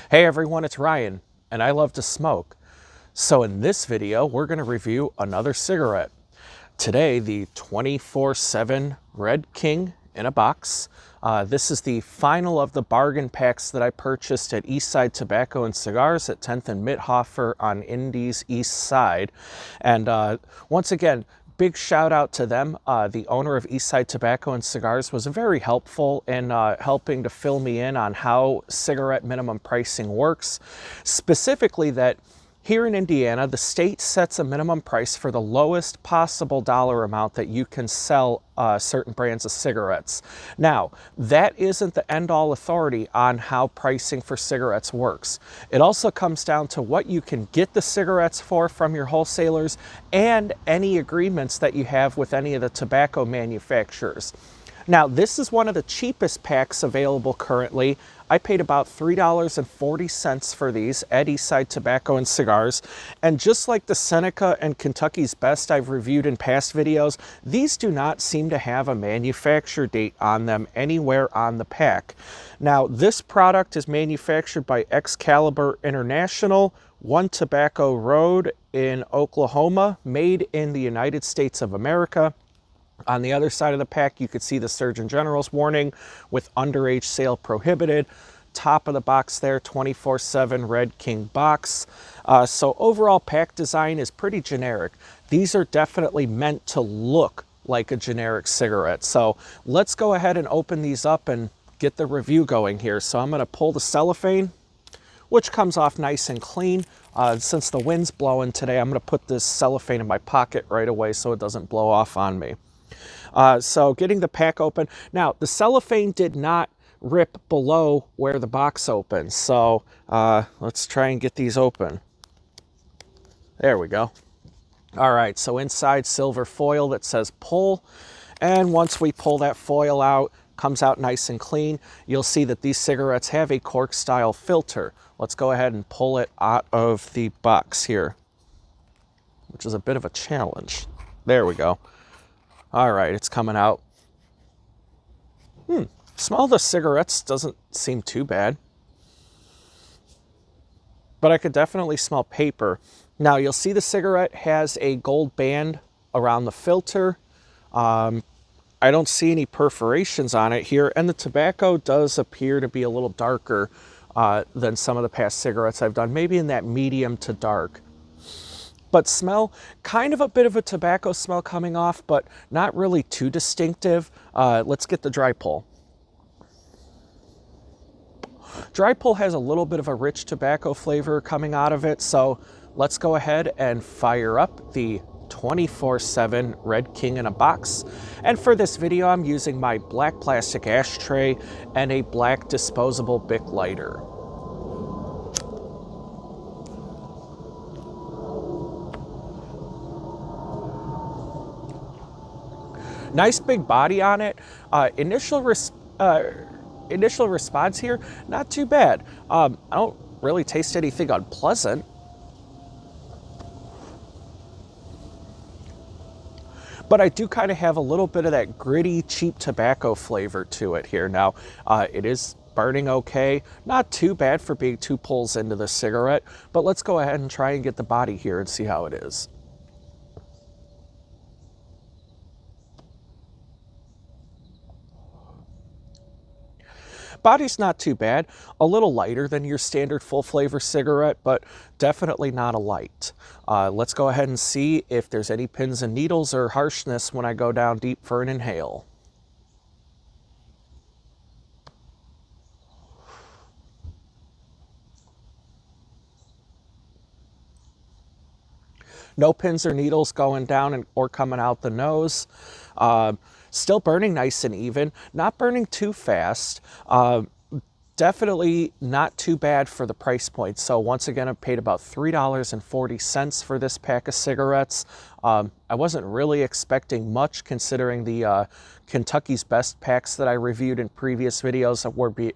Hey everyone, it's Ryan, and I love to smoke. So in this video, we're going to review another cigarette. Today, the 24/7 Red King in a box. This is the final of the bargain packs that I purchased at Eastside Tobacco and Cigars at 10th and Mithofer on Indy's East Side. And once again, big shout out to them. The owner of Eastside Tobacco and Cigars was very helpful in helping to fill me in on how cigarette minimum pricing works. Specifically that here in Indiana, the state sets a minimum price for the lowest possible dollar amount that you can sell certain brands of cigarettes. Now, that isn't the end-all authority on how pricing for cigarettes works. It also comes down to what you can get the cigarettes for from your wholesalers and any agreements that you have with any of the tobacco manufacturers. Now, this is one of the cheapest packs available currently. I paid about $3.40 for these at Eastside Tobacco and Cigars. And just like the Seneca and Kentucky's Best I've reviewed in past videos, these do not seem to have a manufacture date on them anywhere on the pack. Now, this product is manufactured by Xcaliber International, 1 Tobacco Road in Oklahoma, made in the United States of America. On the other side of the pack, you could see the Surgeon General's warning with underage sale prohibited. Top of the box there, 24/7 Red King box. So overall pack design is pretty generic. These are definitely meant to look like a generic cigarette. So let's go ahead and open these up and get the review going here. So I'm going to pull the cellophane, which comes off nice and clean. Since the wind's blowing today, I'm going to put this cellophane in my pocket right away so it doesn't blow off on me. So getting the pack open. Now, the cellophane did not rip below where the box opens. So let's try and get these open. There we go. All right, so inside silver foil that says pull. And once we pull that foil out, comes out nice and clean. You'll see that these cigarettes have a Cork-style filter. Let's go ahead and pull it out of the box here, which is a bit of a challenge. There we go. All right, it's coming out. Smell of the cigarettes doesn't seem too bad. But I could definitely smell paper. Now, you'll see the cigarette has a gold band around the filter. I don't see any perforations on it here. And the tobacco does appear to be a little darker than some of the past cigarettes I've done. Maybe in that medium to dark. But smell, kind of a bit of a tobacco smell coming off, but not really too distinctive. Let's get the dry pull. Dry pull has a little bit of a rich tobacco flavor coming out of it, so let's go ahead and fire up the 24/7 Red King in a box. And for this video, I'm using my black plastic ashtray and a black disposable Bic lighter. Nice big body on it. Initial response here, not too bad. I don't really taste anything unpleasant. But I do kind of have a little bit of that gritty, cheap tobacco flavor to it here. Now, it is burning okay. Not too bad for being 2 pulls into the cigarette. But let's go ahead and try and get the body here and see how it is. Body's not too bad, a little lighter than your standard full flavor cigarette, but definitely not a light. Let's go ahead and see if there's any pins and needles or harshness when I go down deep for an inhale. No pins or needles going down or coming out the nose. Still burning nice and even, not burning too fast. Definitely not too bad for the price point. So once again, I paid about $3.40 for this pack of cigarettes. I wasn't really expecting much considering the Kentucky's Best packs that I reviewed in previous videos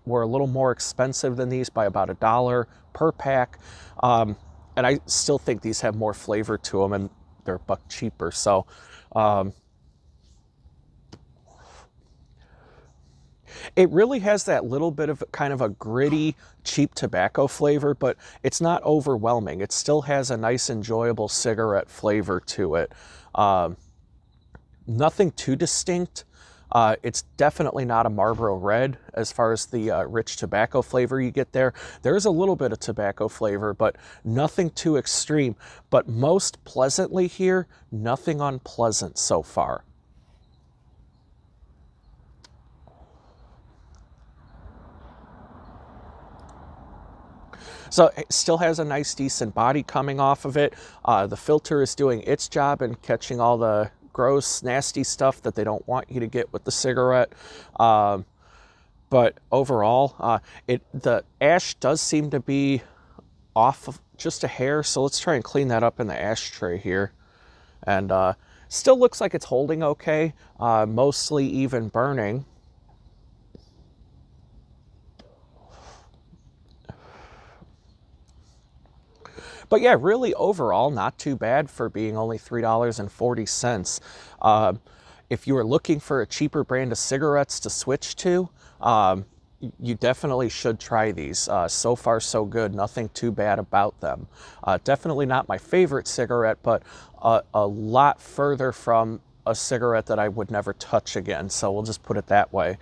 were a little more expensive than these by about $1 per pack. And I still think these have more flavor to them and they're $1 cheaper. So It really has that little bit of kind of a gritty, cheap tobacco flavor, but it's not overwhelming. It still has a nice, enjoyable cigarette flavor to it. Nothing too distinct. It's definitely not a Marlboro Red as far as the rich tobacco flavor you get there. There's a little bit of tobacco flavor, but nothing too extreme. But most pleasantly here, nothing unpleasant so far. So it still has a nice, decent body coming off of it. The filter is doing its job and catching all the gross, nasty stuff that they don't want you to get with the cigarette. But overall, the ash does seem to be off of just a hair. So let's try and clean that up in the ashtray here. And still looks like it's holding okay, mostly even burning. But yeah, really overall, not too bad for being only $3.40. If you are looking for a cheaper brand of cigarettes to switch to, you definitely should try these. So far, so good. Nothing too bad about them. Definitely not my favorite cigarette, but a lot further from a cigarette that I would never touch again. So we'll just put it that way.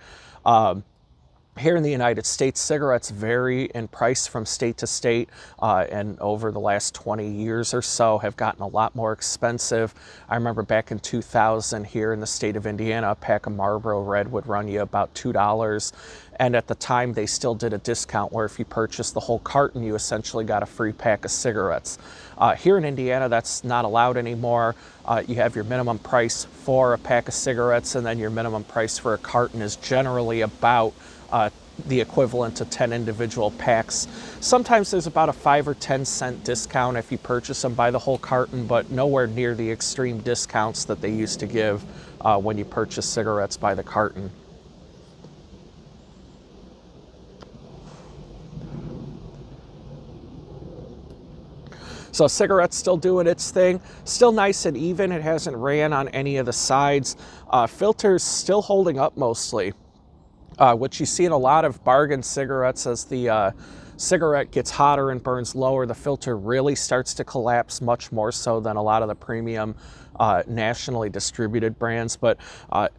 Here in the United States, cigarettes vary in price from state to state, and over the last 20 years or so have gotten a lot more expensive. I remember back in 2000 here in the state of Indiana, a pack of Marlboro Red would run you about $2. And at the time, they still did a discount where if you purchased the whole carton, you essentially got a free pack of cigarettes. Here in Indiana, that's not allowed anymore. You have your minimum price for a pack of cigarettes, and then your minimum price for a carton is generally about the equivalent to 10 individual packs. Sometimes there's about a 5 or 10 cent discount if you purchase them by the whole carton, but nowhere near the extreme discounts that they used to give when you purchase cigarettes by the carton. So cigarette's still doing its thing, still nice and even. It hasn't ran on any of the sides. Filter's still holding up mostly. Which you see in a lot of bargain cigarettes. As the cigarette gets hotter and burns lower, the filter really starts to collapse, much more so than a lot of the premium nationally distributed brands. But I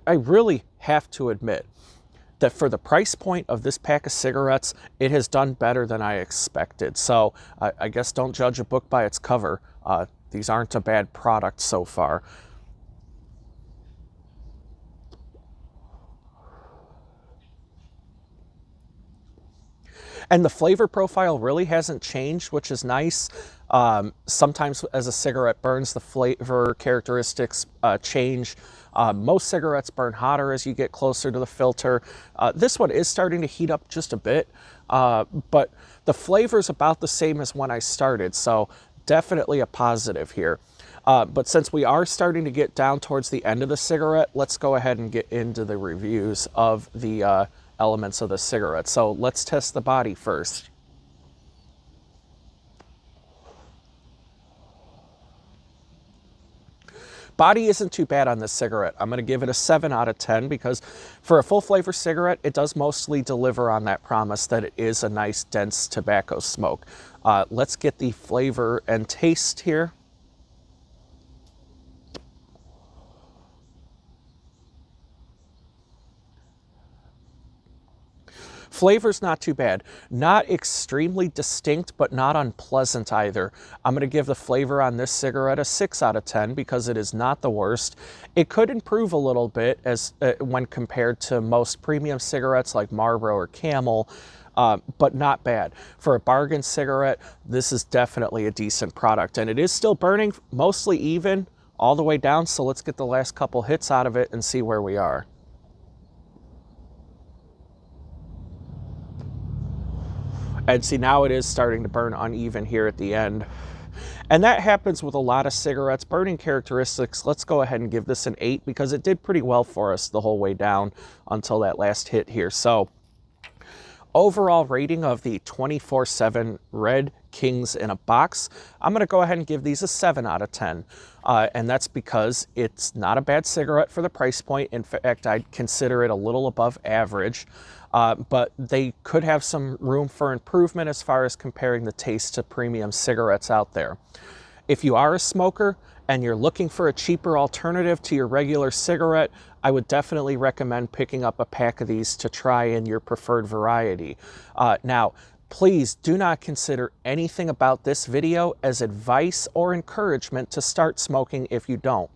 really have to admit that for the price point of this pack of cigarettes, it has done better than I expected. So I guess don't judge a book by its cover. These aren't a bad product so far. And the flavor profile really hasn't changed, which is nice. Sometimes as a cigarette burns, the flavor characteristics change. Most cigarettes burn hotter as you get closer to the filter. This one is starting to heat up just a bit, but the flavor is about the same as when I started, so definitely a positive here. But since we are starting to get down towards the end of the cigarette, let's go ahead and get into the reviews of the elements of the cigarette. So let's test the body first. Body isn't too bad on this cigarette. I'm going to give it a 7 out of 10 because for a full flavor cigarette, it does mostly deliver on that promise that it is a nice dense tobacco smoke. Let's get the flavor and taste here. Flavor's not too bad. Not extremely distinct, but not unpleasant either. I'm going to give the flavor on this cigarette a 6 out of 10 because it is not the worst. It could improve a little bit as when compared to most premium cigarettes like Marlboro or Camel, but not bad. For a bargain cigarette, this is definitely a decent product. And it is still burning mostly even all the way down, so let's get the last couple hits out of it and see where we are. And see, now it is starting to burn uneven here at the end. And that happens with a lot of cigarettes. Burning characteristics, let's go ahead and give this an 8 because it did pretty well for us the whole way down until that last hit here. So Overall rating of the 24/7 Red Kings in a box, I'm going to go ahead and give these a 7 out of 10. And that's because it's not a bad cigarette for the price point. In fact, I'd consider it a little above average. But they could have some room for improvement as far as comparing the taste to premium cigarettes out there. If you are a smoker and you're looking for a cheaper alternative to your regular cigarette, I would definitely recommend picking up a pack of these to try in your preferred variety. Now, please do not consider anything about this video as advice or encouragement to start smoking if you don't.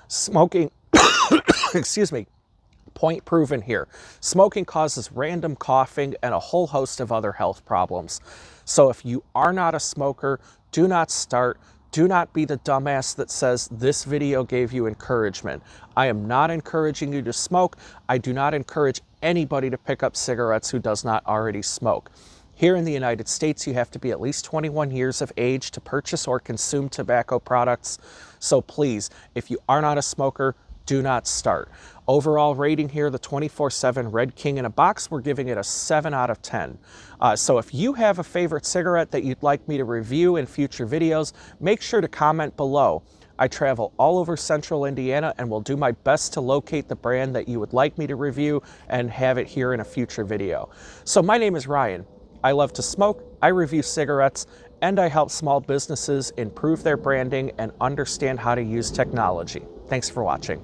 Smoking, excuse me, point proven here. Smoking causes random coughing and a whole host of other health problems. So if you are not a smoker, do not start. Do not be the dumbass that says this video gave you encouragement. I am not encouraging you to smoke. I do not encourage anybody to pick up cigarettes who does not already smoke. Here in the United States, you have to be at least 21 years of age to purchase or consume tobacco products. So please, if you are not a smoker, do not start. Overall rating here, the 24/7 Red King in a box, we're giving it a 7 out of 10. So if you have a favorite cigarette that you'd like me to review in future videos, make sure to comment below. I travel all over central Indiana and will do my best to locate the brand that you would like me to review and have it here in a future video. So my name is Ryan. I love to smoke, I review cigarettes, and I help small businesses improve their branding and understand how to use technology. Thanks for watching.